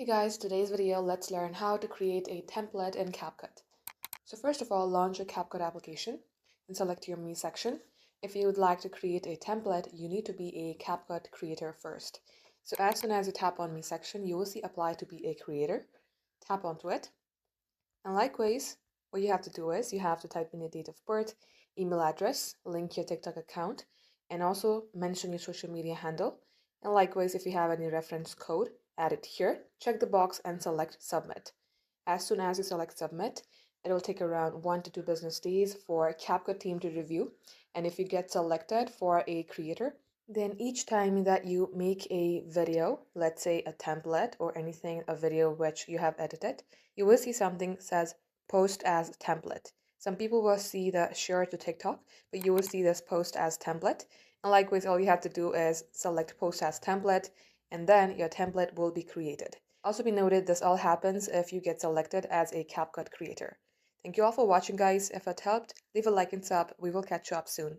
Hey guys, today's video, let's learn how to create a template in CapCut. So first of all, launch your CapCut application and select your Me section. If you would like to create a template, you need to be a CapCut creator first. So as soon as you tap on Me section, you will see Apply to be a creator. Tap onto it. And likewise, what you have to do is you have to type in your date of birth, email address, link your TikTok account, and also mention your social media handle. And likewise, if you have any reference code, add it here. Check the box and select Submit. As soon as you select Submit, it will take around 1 to 2 business days for CapCut team to review. And if you get selected for a creator, then each time that you make a video, let's say a template or anything, a video which you have edited, you will see something says post as template. Some people will see the share to TikTok, but you will see this post as template. And likewise, all you have to do is select post as template, and then your template will be created. Also be noted, this all happens if you get selected as a CapCut creator. Thank you all for watching, guys. If it helped, leave a like and sub. We will catch you up soon.